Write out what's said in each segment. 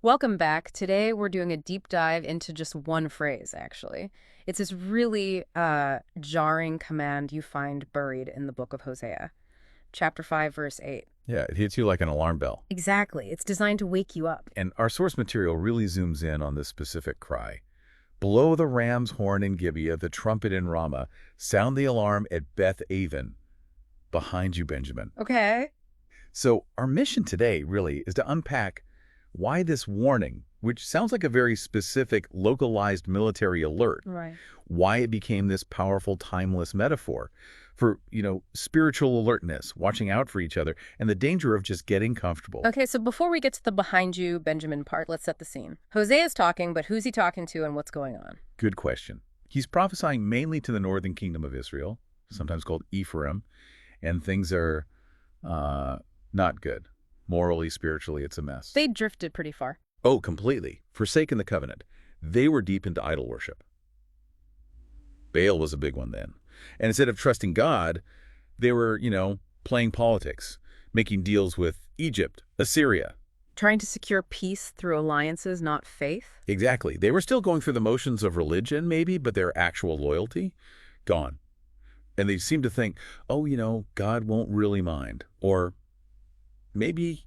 Welcome back. Today we're doing a deep dive into just one phrase, actually. It's this really jarring command you find buried in the book of Hosea, chapter 5, verse 8. Yeah, it hits you like an alarm bell. Exactly. It's designed to wake you up. And our source material really zooms in on this specific cry. Blow the ram's horn in Gibeah, the trumpet in Ramah. Sound the alarm at Beth-aven. Behind you, Benjamin. Okay. So our mission today really is to unpack why this warning, which sounds like a very specific, localized military alert, Right. why it became this powerful, timeless metaphor for, spiritual alertness, watching out for each other, and the danger of just getting comfortable. Okay, so before we get to the behind you, Benjamin part, let's set the scene. Hosea's talking, but who's he talking to and what's going on? Good question. He's prophesying mainly to the northern kingdom of Israel, sometimes called Ephraim, and things are not good. Morally, spiritually, it's a mess. They drifted pretty far. Oh, completely. Forsaken the covenant. They were deep into idol worship. Baal was a big one then. And instead of trusting God, they were, playing politics, making deals with Egypt, Assyria. Trying to secure peace through alliances, not faith? Exactly. They were still going through the motions of religion, maybe, but their actual loyalty, gone. And they seemed to think, oh, God won't really mind. Or maybe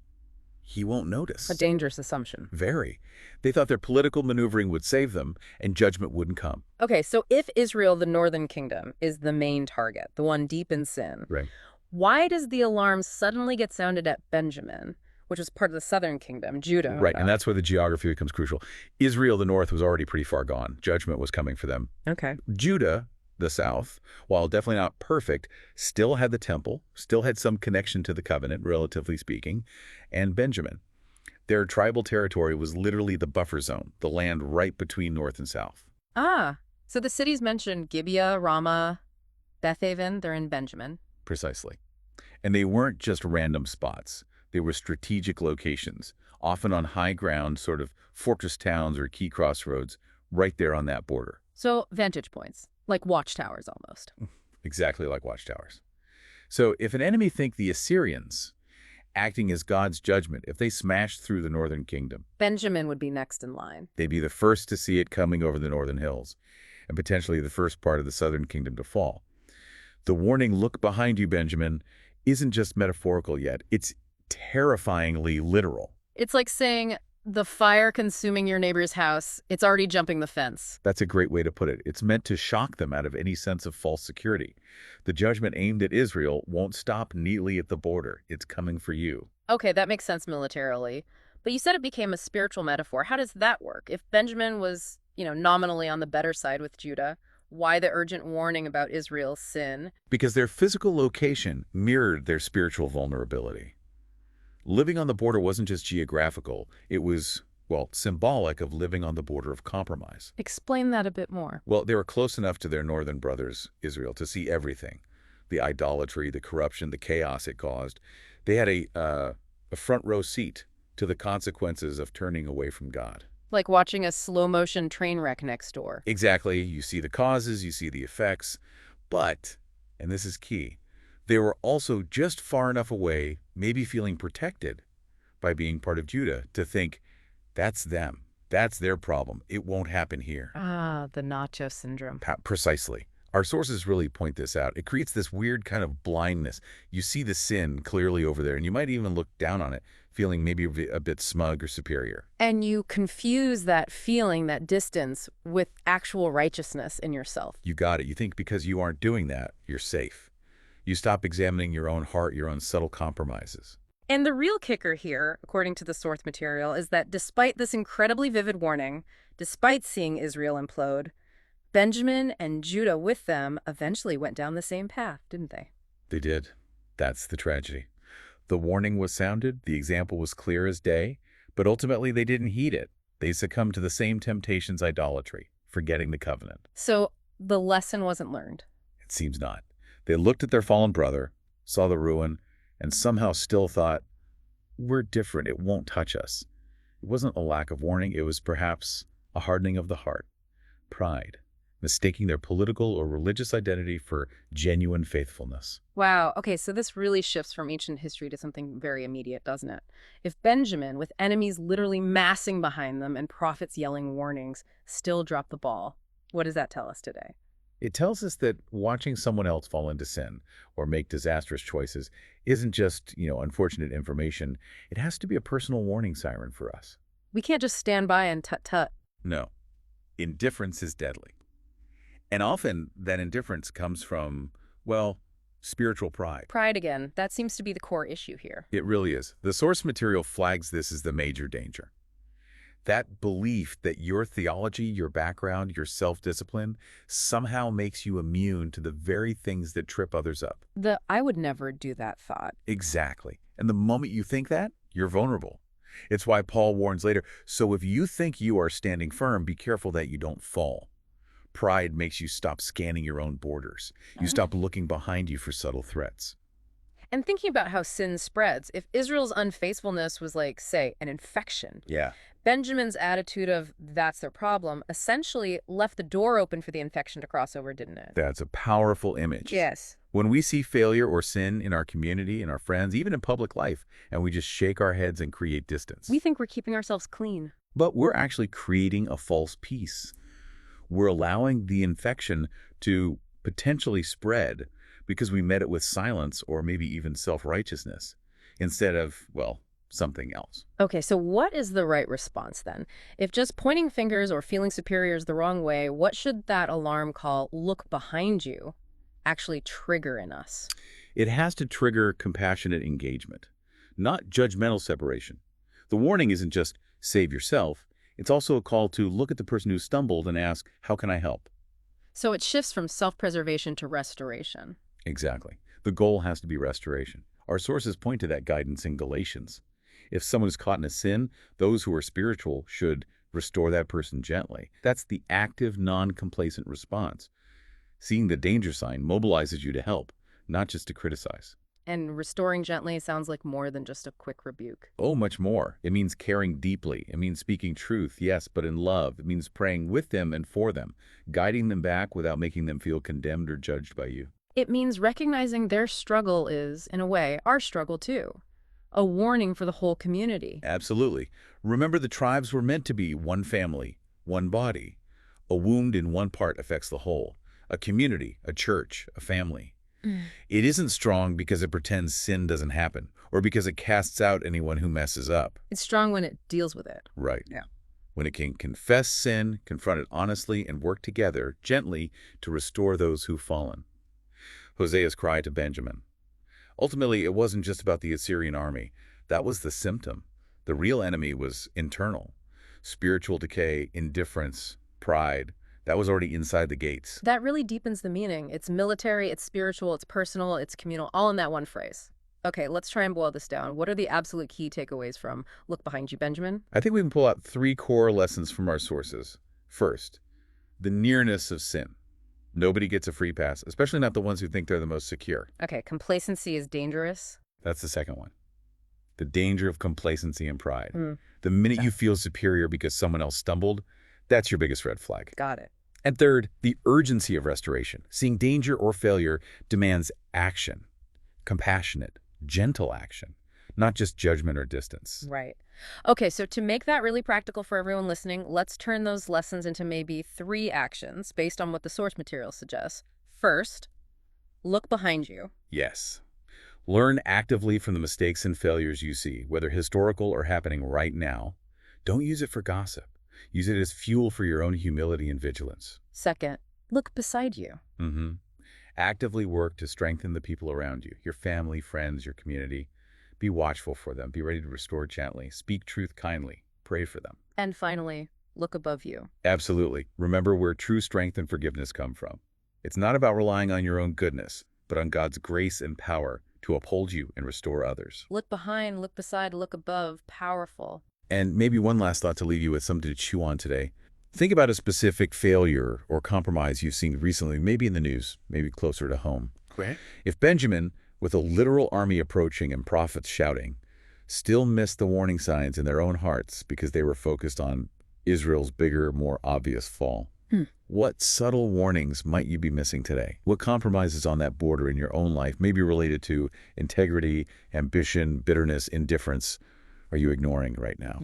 he won't notice. A dangerous assumption. Very. They thought their political maneuvering would save them and judgment wouldn't come. Okay, so if Israel, the northern kingdom, is the main target, the one deep in sin, Right. why does the alarm suddenly get sounded at Benjamin, which was part of the southern kingdom, Judah? Right, and that's where the geography becomes crucial. Israel, the north, was already pretty far gone. Judgment was coming for them. Okay. Judah, the south, while definitely not perfect, still had the temple, still had some connection to the covenant, relatively speaking, and Benjamin. Their tribal territory was literally the buffer zone, the land right between north and south. Ah, so the cities mentioned Gibeah, Ramah, Beth-aven, they're in Benjamin. Precisely. And they weren't just random spots. They were strategic locations, often on high ground, sort of fortress towns or key crossroads, right there on that border. So vantage points, like watchtowers almost. Exactly like watchtowers. So if an enemy think the Assyrians, acting as God's judgment, if they smashed through the northern kingdom, Benjamin would be next in line. they'd be the first to see it coming over the northern hills, and potentially the first part of the southern kingdom to fall. The warning, look behind you, Benjamin, isn't just metaphorical yet. It's terrifyingly literal. It's like saying, the fire consuming your neighbor's house, it's already jumping the fence. That's a great way to put it. It's meant to shock them out of any sense of false security. The judgment aimed at Israel won't stop neatly at the border. It's coming for you. Okay, that makes sense militarily. But you said it became a spiritual metaphor. How does that work? If Benjamin was, nominally on the better side with Judah, why the urgent warning about Israel's sin? Because their physical location mirrored their spiritual vulnerability. Living on the border wasn't just geographical. It was, symbolic of living on the border of compromise. Explain that a bit more. Well, they were close enough to their northern brothers, Israel, to see everything. The idolatry, the corruption, the chaos it caused. They had a front row seat to the consequences of turning away from God. Like watching a slow-motion train wreck next door. Exactly. You see the causes, you see the effects. But, and this is key, they were also just far enough away, maybe feeling protected by being part of Judah, to think, that's them. That's their problem. It won't happen here. Ah, the nacho syndrome. Precisely. Our sources really point this out. It creates this weird kind of blindness. You see the sin clearly over there, and you might even look down on it, feeling maybe a bit smug or superior. And you confuse that feeling, that distance, with actual righteousness in yourself. You got it. You think because you aren't doing that, you're safe. You stop examining your own heart, your own subtle compromises. And the real kicker here, according to the source material, is that despite this incredibly vivid warning, despite seeing Israel implode, Benjamin and Judah with them eventually went down the same path, didn't they? They did. That's the tragedy. The warning was sounded, the example was clear as day, but ultimately they didn't heed it. They succumbed to the same temptation's idolatry, forgetting the covenant. So the lesson wasn't learned. It seems not. They looked at their fallen brother, saw the ruin, and somehow still thought, we're different, it won't touch us. It wasn't a lack of warning, it was perhaps a hardening of the heart, pride. mistaking their political or religious identity for genuine faithfulness. Wow. Okay, so this really shifts from ancient history to something very immediate, doesn't it? If Benjamin, with enemies literally massing behind them and prophets yelling warnings, still dropped the ball, what does that tell us today? It tells us that watching someone else fall into sin or make disastrous choices isn't just, unfortunate information. It has to be a personal warning siren for us. We can't just stand by and tut-tut. No, indifference is deadly. And often that indifference comes from, well, spiritual pride. Pride again. That seems to be the core issue here. It really is. The source material flags this as the major danger. That belief that your theology, your background, your self-discipline somehow makes you immune to the very things that trip others up. The "I would never do that" thought. Exactly. And the moment you think that, you're vulnerable. It's why Paul warns later, so if you think you are standing firm, be careful that you don't fall. Pride makes you stop scanning your own borders. You stop looking behind you for subtle threats. And thinking about how sin spreads, if Israel's unfaithfulness was like, say, an infection, Yeah, Benjamin's attitude of "that's their problem" essentially left the door open for the infection to cross over, didn't it? that's a powerful image. Yes. When we see failure or sin in our community, in our friends, even in public life, and we just shake our heads and create distance. We think we're keeping ourselves clean. But we're actually creating a false peace. We're allowing the infection to potentially spread because we met it with silence or maybe even self-righteousness instead of, well, something else. Okay, so what is the right response then? If just pointing fingers or feeling superior is the wrong way, what should that alarm call, "look behind you," actually trigger in us? It has to trigger compassionate engagement, not judgmental separation. The warning isn't just save yourself. It's also a call to look at the person who stumbled and ask, how can I help? So it shifts from self-preservation to restoration. Exactly. The goal has to be restoration. Our sources point to that guidance in Galatians. If someone is caught in a sin, those who are spiritual should restore that person gently. That's the active, non-complacent response. Seeing the danger sign mobilizes you to help, not just to criticize. And restoring gently sounds like more than just a quick rebuke. Oh, much more. It means caring deeply. It means speaking truth, yes, but in love. It means praying with them and for them, guiding them back without making them feel condemned or judged by you. It means recognizing their struggle is, in a way, our struggle too. A warning for the whole community. Absolutely. Remember, the tribes were meant to be one family, one body. A wound in one part affects the whole. A community, a church, a family. It isn't strong because it pretends sin doesn't happen or because it casts out anyone who messes up. It's strong when it deals with it. Right. Yeah. When it can confess sin, confront it honestly, and work together gently to restore those who've fallen. Hosea's cry to Benjamin. Ultimately, it wasn't just about the Assyrian army. That was the symptom. The real enemy was internal. Spiritual decay, indifference, pride. That was already inside the gates. That really deepens the meaning. It's military, it's spiritual, it's personal, it's communal, all in that one phrase. Okay, let's try and boil this down. What are the absolute key takeaways from "Look Behind You, Benjamin"? I think we can pull out 3 core lessons from our sources. First, the nearness of sin. Nobody gets a free pass, especially not the ones who think they're the most secure. Okay, complacency is dangerous. That's the second one. The danger of complacency and pride. Mm. The minute you feel superior because someone else stumbled, that's your biggest red flag. Got it. And third, the urgency of restoration. Seeing danger or failure demands action, compassionate, gentle action, not just judgment or distance. Right. Okay, so to make that really practical for everyone listening, let's turn those lessons into maybe 3 actions based on what the source material suggests. First, look behind you. Yes. Learn actively from the mistakes and failures you see, whether historical or happening right now. Don't use it for gossip. Use it as fuel for your own humility and vigilance. Second, look beside you. Actively work to strengthen the people around you, your family, friends, your community. Be watchful for them. Be ready to restore gently. Speak truth kindly. Pray for them. And finally, look above you. Absolutely. Remember where true strength and forgiveness come from. It's not about relying on your own goodness, but on God's grace and power to uphold you and restore others. Look behind, look beside, look above. Powerful. And maybe one last thought to leave you with, something to chew on today. Think about a specific failure or compromise you've seen recently, maybe in the news, maybe closer to home. Okay. If Benjamin, with a literal army approaching and prophets shouting, still missed the warning signs in their own hearts because they were focused on Israel's bigger, more obvious fall, Hmm. What subtle warnings might you be missing today? What compromises on that border in your own life, maybe related to integrity, ambition, bitterness, indifference, are you ignoring right now?